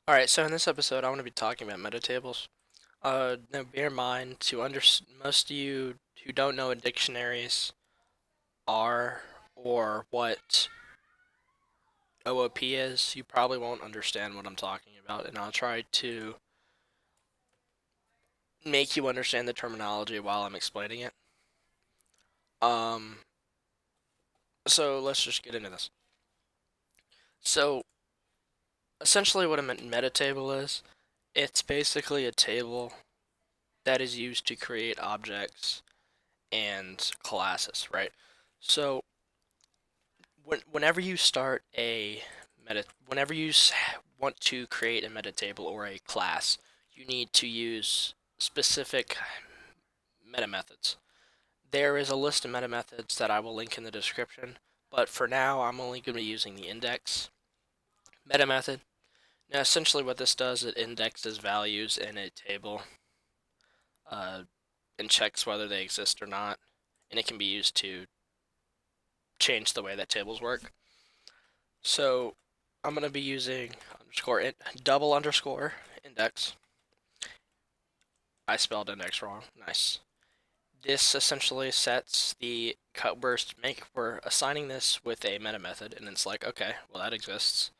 Alright, so in this episode, I want to be talking about metatables. Now bear in mind, most of you who don't know what dictionaries are or what OOP is, you probably won't understand what I'm talking about, and I'll try to make you understand the terminology while I'm explaining it. Um, so let's just get into this. So, essentially what a metatable is, it's basically a table that is used to create objects and classes, right? So, whenever you start a whenever you want to create a metatable or a class, you need to use specific meta methods. There is a list of meta methods that I will link in the description, but for now, I'm only going to be using the index meta method. Now, essentially, what this does, it indexes values in a table uh, and checks whether they exist or not, and it can be used to change the way that tables work. So I'm going to be using double underscore index. I spelled index wrong. Nice. This essentially sets the cut burst make. We're assigning this with a meta method, and it's like, okay, well, that exists.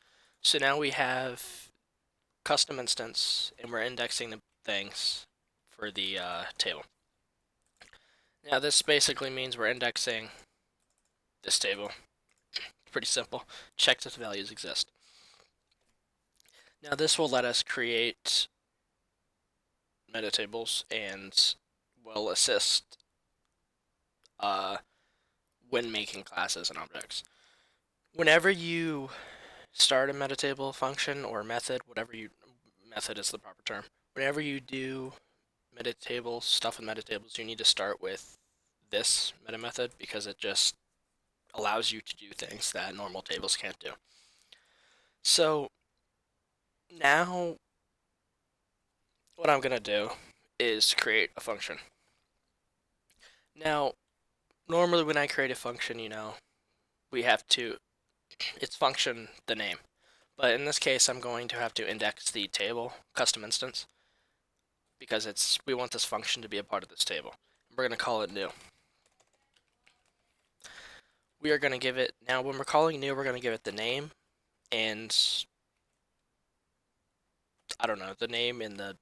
So now we have custom instance, and we're indexing the things for the table. Now, this basically means we're indexing this table. Pretty simple. Check if the values exist. Now, this will let us create metatables and will assist uh, when making classes and objects. Whenever you start a metatable function or method, method is the proper term. Whenever you do metatables, stuff with metatables, you need to start with this meta method because it just allows you to do things that normal tables can't do. So now what I'm going to do is create a function. Now, normally when I create a function, we have to, it's function the name. But in this case, I'm going to have to index the table custom instance because we want this function to be a part of this table. We're going to call it new. We are going to give it, now when we're calling new, we're going to give it the name and, I don't know, the name and the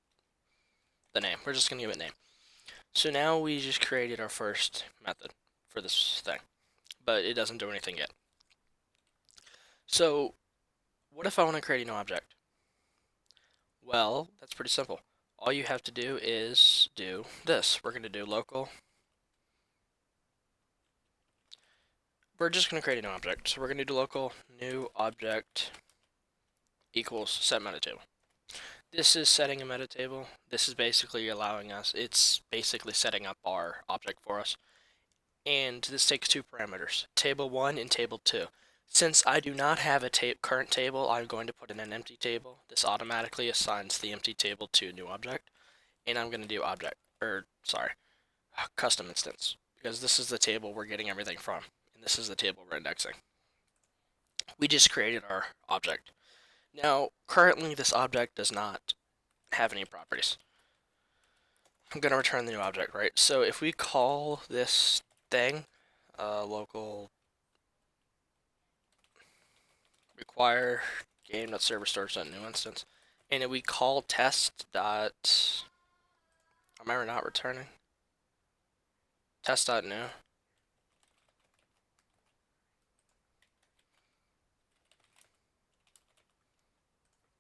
name. We're just going to give it name. So now we just created our first method for this thing, but it doesn't do anything yet. So what if I want to create a new object? Well, that's pretty simple. All you have to do is do this. We're going to do local. We're just going to create a new object. So we're going to do local new object equals set metatable. This is setting a metatable. This is basically allowing us, it's basically setting up our object for us. And this takes two parameters, table 1 and table 2. Since I do not have a current table, I'm going to put in an empty table. This automatically assigns the empty table to a new object. And I'm going to do custom instance, because this is the table we're getting everything from, and this is the table we're indexing. We just created our object. Now, currently this object does not have any properties. I'm going to return the new object, right? So if we call this thing local require game.server_stores.new instance, and if we call test dot, am I not returning? Test.new.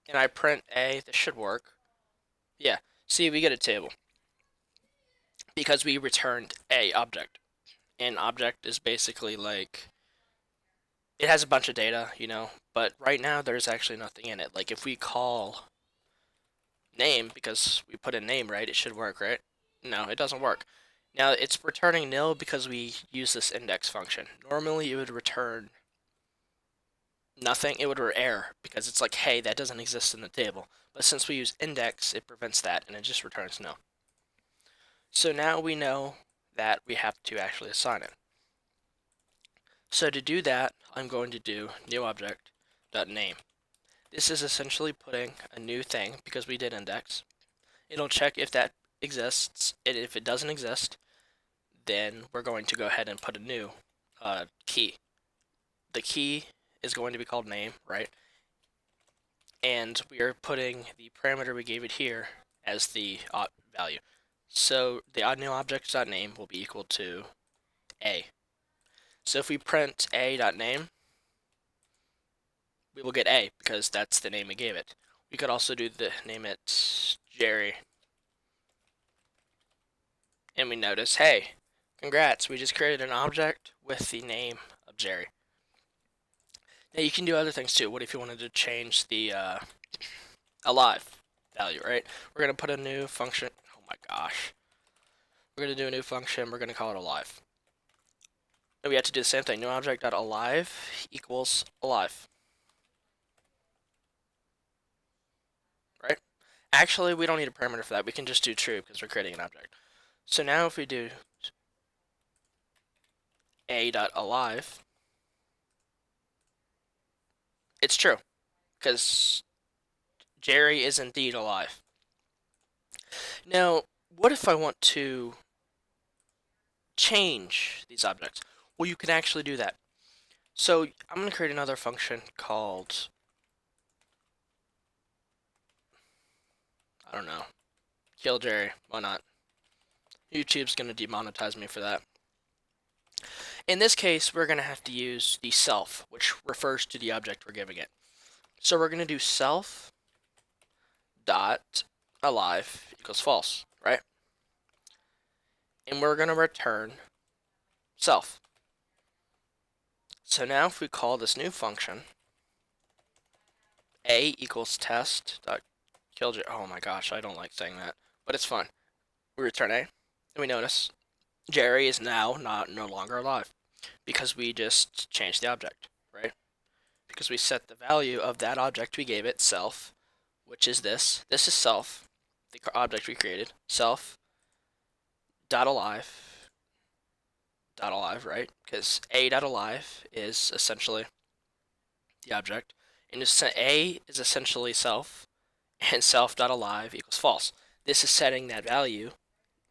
And I print A, this should work. Yeah, see, we get a table because we returned a object. And object is basically like, it has a bunch of data, but right now there's actually nothing in it. Like if we call name, because we put in name, right, it should work, right? No, it doesn't work. Now it's returning nil because we use this index function. Normally it would return nothing, it would error because it's like, hey, that doesn't exist in the table. But since we use index, it prevents that and it just returns nil. So now we know that we have to actually assign it. So to do that, I'm going to do new object dot name. This is essentially putting a new thing because we did index. It'll check if that exists, and if it doesn't exist, then we're going to go ahead and put a new key. The key is going to be called name, right? And we are putting the parameter we gave it here as the value. So the new object.name will be equal to a. So if we print a.name, we will get a because that's the name we gave it. We could also name it Jerry. And we notice, hey, congrats, we just created an object with the name of Jerry. Now you can do other things too. What if you wanted to change the alive value, right? We're going to put a new function. Oh my gosh. We're going to do a new function. We're going to call it alive. And we have to do the same thing. New object.alive equals alive. Right? Actually, we don't need a parameter for that. We can just do true because we're creating an object. So now if we do a.alive, it's true because Jerry is indeed alive. Now, what if I want to change these objects? Well, you can actually do that. So I'm going to create another function called, I don't know, kill Jerry. Why not? YouTube's going to demonetize me for that. In this case, we're going to have to use the self, which refers to the object we're giving it. So we're going to do self dot alive equals false, right? And we're going to return self. So now if we call this new function, a equals test dot kill Jerry. Oh my gosh, I don't like saying that, but it's fun. We return a, and we notice Jerry is now no longer alive because we just changed the object, right? Because we set the value of that object we gave it, self, which is this. This is self, the object we created, self dot alive, right? Because a dot alive is essentially the object, and a is essentially self, and self dot alive equals false. This is setting that value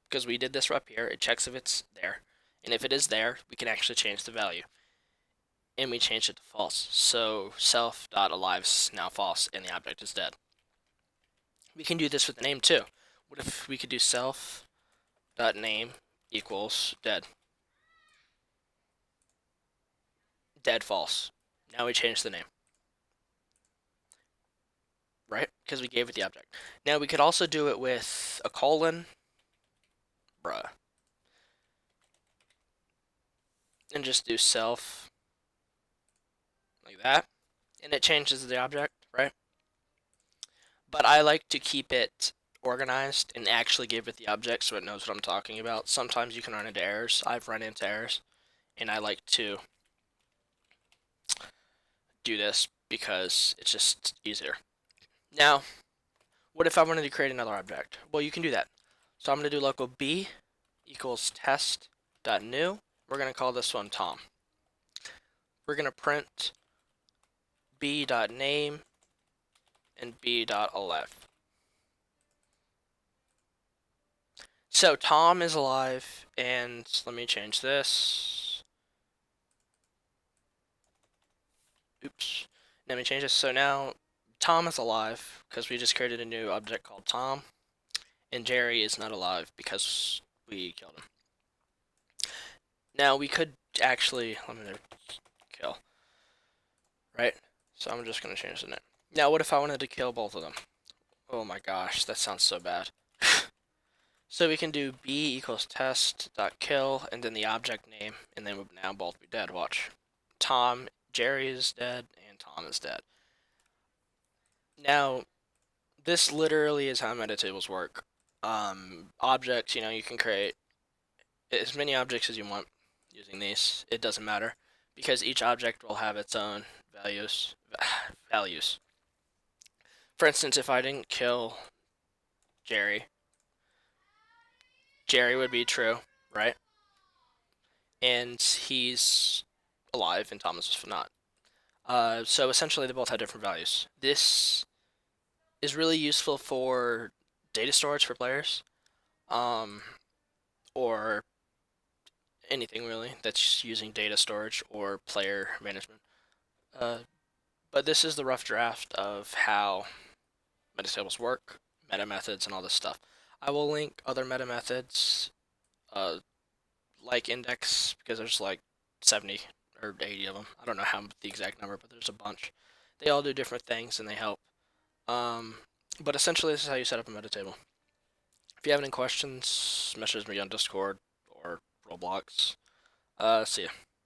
because we did this up here. It checks if it's there, and if it is there, we can actually change the value. And we changed it to false. So self.alive is now false and the object is dead. We can do this with the name too. What if we could do self.name equals dead? Dead false. Now we change the name. Right? Because we gave it the object. Now we could also do it with a colon. Bruh. And just do self like that. And it changes the object, right? But I like to keep it organized and actually give it the object so it knows what I'm talking about. Sometimes you can run into errors. I've run into errors, and I like to do this because it's just easier. Now, what if I wanted to create another object? Well, you can do that. So I'm going to do local b equals test.new. We're going to call this one Tom. We're going to print b.name and b.alive. So Tom is alive, and let me change this. Oops. Let me change this. So now Tom is alive because we just created a new object called Tom, and Jerry is not alive because we killed him. Now we could actually, let me kill, right? So I'm just going to change the name. Now what if I wanted to kill both of them? Oh my gosh, that sounds so bad. So we can do b equals test.kill and then the object name, and then we'll now both be dead. Watch. Jerry is dead, and Tom is dead. Now, this literally is how metatables work. Objects, you can create as many objects as you want using these. It doesn't matter because each object will have its own values. For instance, if I didn't kill Jerry, Jerry would be true, right? And he's alive, and Thomas was not. So essentially, they both have different values. This is really useful for data storage for players, um, or anything really that's using data storage or player management. Uh, but this is the rough draft of how metatables work, meta methods, and all this stuff. I will link other meta methods, uh, like index, because there's like 70 or 80 of them. I don't know how the exact number, but there's a bunch. They all do different things and they help. Um, but essentially, this is how you set up a metatable. If you have any questions, message me on Discord or Roblox. See ya.